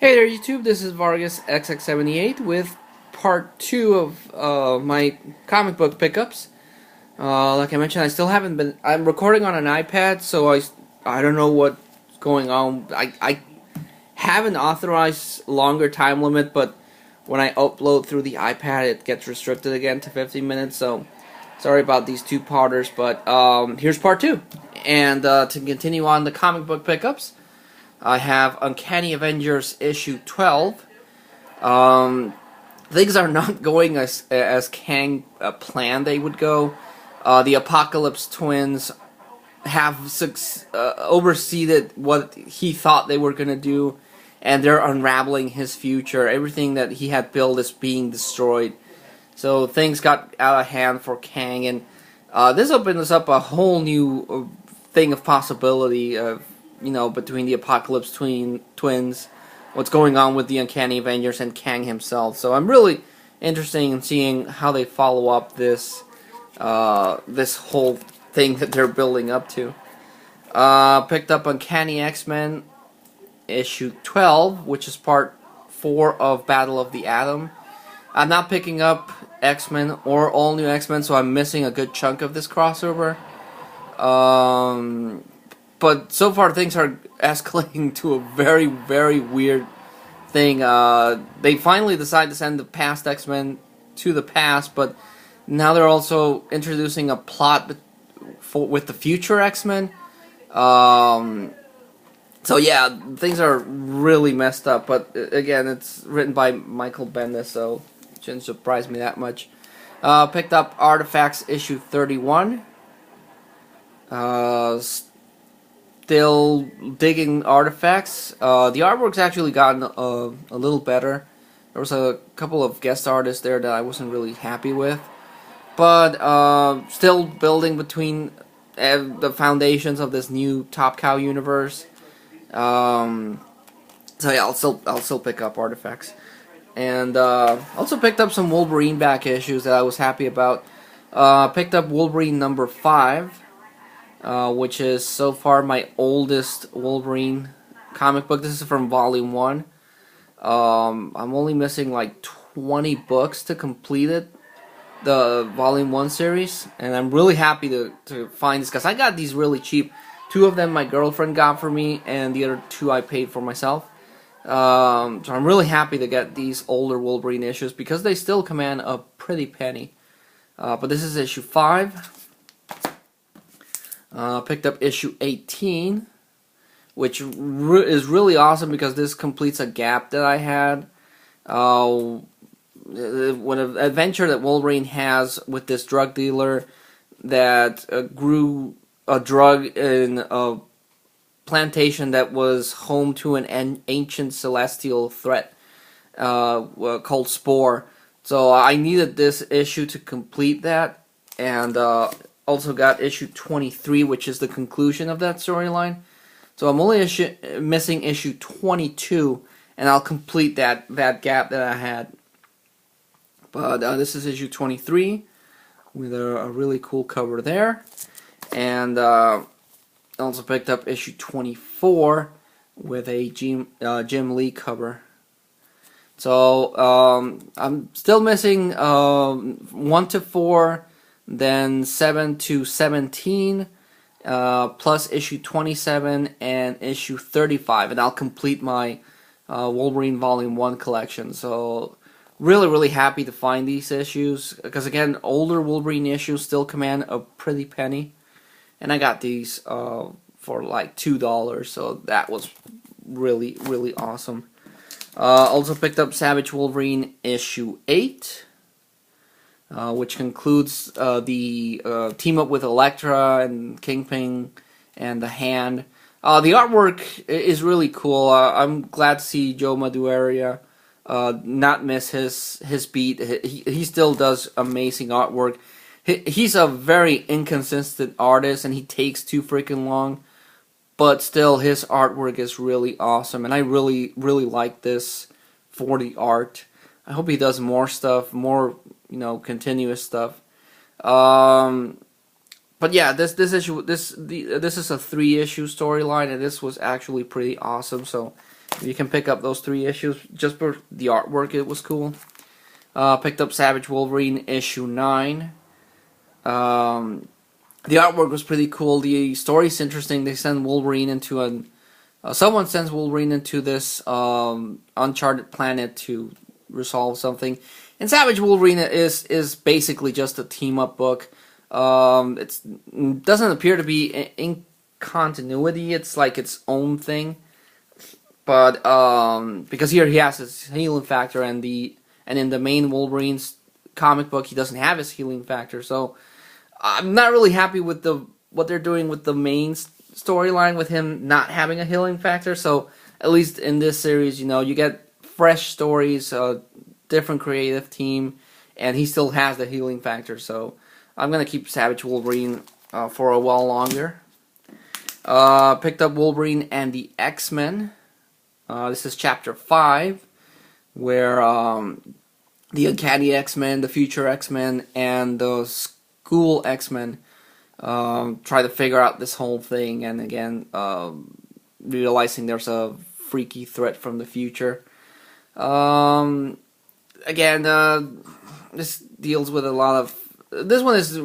Hey there YouTube, this is Vargas XX78 with part 2 of my comic book pickups. Like I mentioned, I still haven't been, I'm recording on an iPad, so I don't know what's going on. I have an authorized longer time limit, but when I upload through the iPad it gets restricted again to 15 minutes, so sorry about these two parters, but here's part 2. And to continue on the comic book pickups, I have Uncanny Avengers issue 12. Things are not going as Kang planned they would go. The Apocalypse twins have overseen what he thought they were going to do, and they're unraveling his future. Everything that he had built is being destroyed. So things got out of hand for Kang, and this opens up a whole new thing of possibility of, between the Apocalypse twins, what's going on with the Uncanny Avengers and Kang himself. So I'm really interested in seeing how they follow up this this whole thing that they're building up to. Picked up Uncanny X-Men issue 12, which is part 4 of Battle of the Atom. I'm not picking up X-Men or All New X-Men, so I'm missing a good chunk of this crossover. But so far things are escalating to a very, very weird thing. They finally decided to send the past X-Men to the past, but now they're also introducing a plot with the future X-Men. So yeah, things are really messed up, but again, it's written by Michael Bendis, so it shouldn't surprise me that much. Picked up Artifacts issue 31. Still digging Artifacts. The artwork's actually gotten a little better. There was a couple of guest artists there that I wasn't really happy with, but still building between the foundations of this new Top Cow universe. So yeah, I'll still pick up Artifacts, and also picked up some Wolverine back issues that I was happy about. Picked up Wolverine number 5. Which is so far my oldest Wolverine comic book. This is from Vol.1. I'm only missing like 20 books to complete it, the Vol.1 series, and I'm really happy to find this because I got these really cheap. 2 of them my girlfriend got for me, and the other 2 I paid for myself. So I'm really happy to get these older Wolverine issues because they still command a pretty penny. But this is issue 5. Picked up issue 18, which is really awesome because this completes a gap that I had. When an adventure that Wolverine has with this drug dealer that grew a drug in a plantation that was home to an ancient celestial threat called Spore. So I needed this issue to complete that, and also got issue 23, which is the conclusion of that storyline. So I'm only missing issue 22, and I'll complete that gap that I had. But this is issue 23 with a really cool cover there. And also picked up issue 24 with a Jim Lee cover. So I'm still missing 1 to 4, then 7 to 17, plus issue 27 and issue 35, and I'll complete my Wolverine Volume 1 collection. So really happy to find these issues, because again, older Wolverine issues still command a pretty penny, and I got these for like $2, so that was really awesome. Also picked up Savage Wolverine issue 8. Which concludes the team up with Elektra and Kingpin and the Hand. The artwork is really cool. I'm glad to see Joe Madureira not miss his beat. He still does amazing artwork. He's a very inconsistent artist, and he takes too freaking long. But still, his artwork is really awesome, and I really like this for the art. I hope he does more stuff, more continuous stuff. But yeah, this issue, this is a 3-issue storyline, and this was actually pretty awesome. So You can pick up those 3 issues just for the artwork. It was cool. Picked up Savage Wolverine issue 9. The artwork was pretty cool. The story's interesting. They send Wolverine into someone sends Wolverine into this uncharted planet to resolve something. And Savage Wolverine is basically just a team up book. It doesn't appear to be in continuity. It's like its own thing. But because here he has his healing factor, and in the main Wolverine's comic book he doesn't have his healing factor. So I'm not really happy with what they're doing with the main storyline with him not having a healing factor. So at least in this series, you get fresh stories, different creative team, and he still has the healing factor. So I'm gonna keep Savage Wolverine for a while longer. Picked up Wolverine and the X-Men. This is chapter 5, where the Uncanny X-Men, the Future X-Men, and the School X-Men try to figure out this whole thing, and again, realizing there's a freaky threat from the future. This deals with a lot of... This one is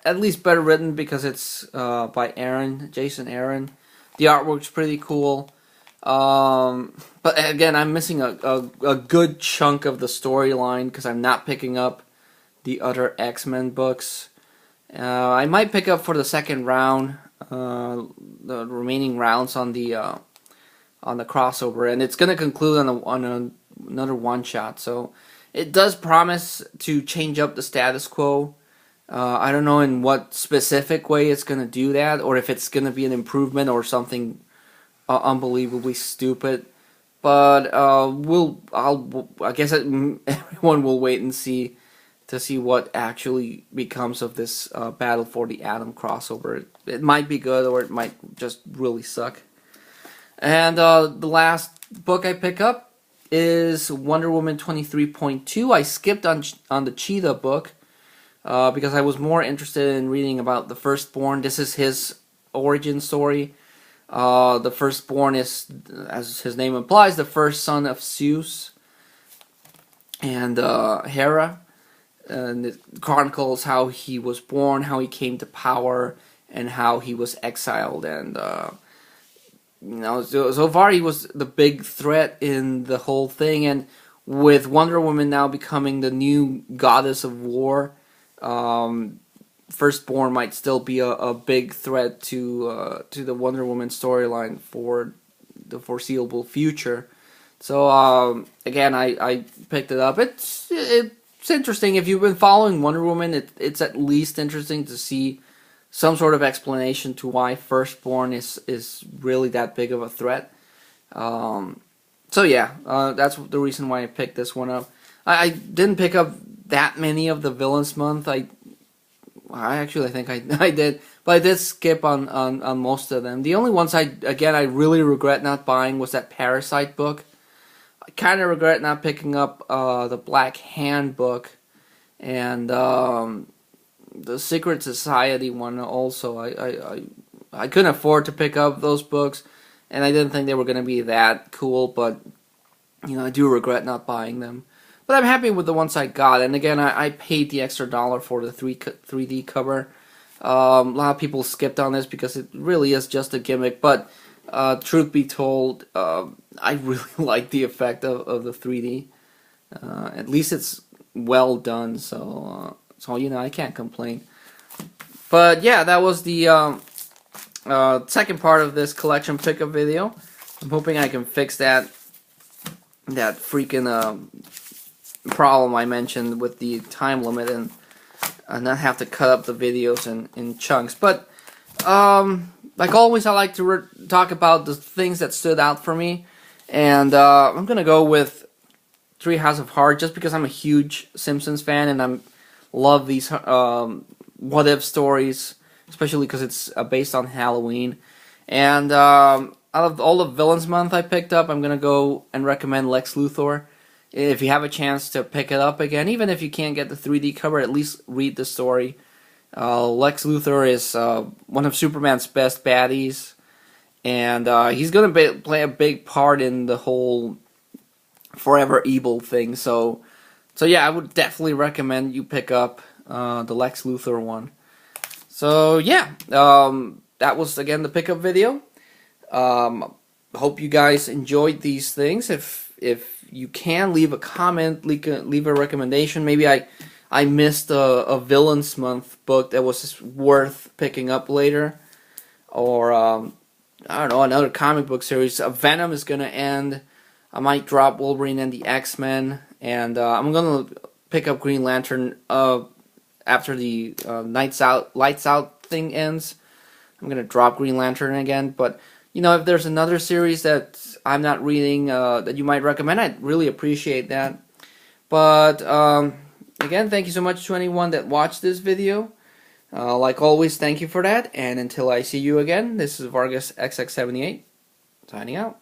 at least better written because it's by Jason Aaron. The artwork's pretty cool. But again, I'm missing a good chunk of the storyline because I'm not picking up the other X-Men books. I might pick up for the second round, the remaining rounds on the crossover, and it's going to conclude on another one-shot. So it does promise to change up the status quo. I don't know in what specific way it's going to do that, or if it's going to be an improvement or something unbelievably stupid. But I guess everyone will wait and see to see what actually becomes of this Battle for the Atom crossover. It might be good, or it might just really suck. And the last book I pick up is Wonder Woman 23.2. I skipped on the Cheetah book because I was more interested in reading about the Firstborn. This is his origin story. The Firstborn is, as his name implies, the first son of Zeus and Hera. And it chronicles how he was born, how he came to power, and how he was exiled. And so far he was the big threat in the whole thing. And with Wonder Woman now becoming the new goddess of war, Firstborn might still be a big threat to the Wonder Woman storyline for the foreseeable future. So again, I picked it up. It's interesting. If you've been following Wonder Woman, it's at least interesting to see some sort of explanation to why Firstborn is really that big of a threat. So yeah, that's the reason why I picked this one up. I didn't pick up that many of the Villains Month. I actually think I did, but I did skip on most of them. The only ones I really regret not buying was that Parasite book. I kind of regret not picking up the Black Hand book and the Secret Society one also. I couldn't afford to pick up those books, and I didn't think they were going to be that cool, but I do regret not buying them. But I'm happy with the ones I got, and again, I paid the extra $1 for the 3D cover. A lot of people skipped on this because it really is just a gimmick, but truth be told, I really like the effect of the 3D. At least it's well done, so I can't complain. But yeah, that was the second part of this collection pickup video. I'm hoping I can fix that freaking problem I mentioned with the time limit and not have to cut up the videos in chunks. But like always, I like to talk about the things that stood out for me, and I'm gonna go with Treehouse of Horror just because I'm a huge Simpsons fan and I love these what if stories, especially because it's based on Halloween. And out of all the Villains Month I picked up, I'm gonna go and recommend Lex Luthor. If you have a chance to pick it up again, even if you can't get the 3D cover, at least read the story. Lex Luthor is one of Superman's best baddies, and he's gonna play a big part in the whole Forever Evil thing. So yeah, I would definitely recommend you pick up the Lex Luthor one. So yeah, that was again the pickup video. Hope you guys enjoyed these things. If you can, leave a comment, leave a recommendation. Maybe I missed a Villains Month book that was worth picking up later, or I don't know, another comic book series. Venom is gonna end. I might drop Wolverine and the X-Men, and I'm gonna pick up Green Lantern after the Lights Out thing ends. I'm gonna drop Green Lantern again, but you know, if there's another series that I'm not reading that you might recommend, I'd really appreciate that. But again, thank you so much to anyone that watched this video. Like always, thank you for that. And until I see you again, this is Vargas XX78 signing out.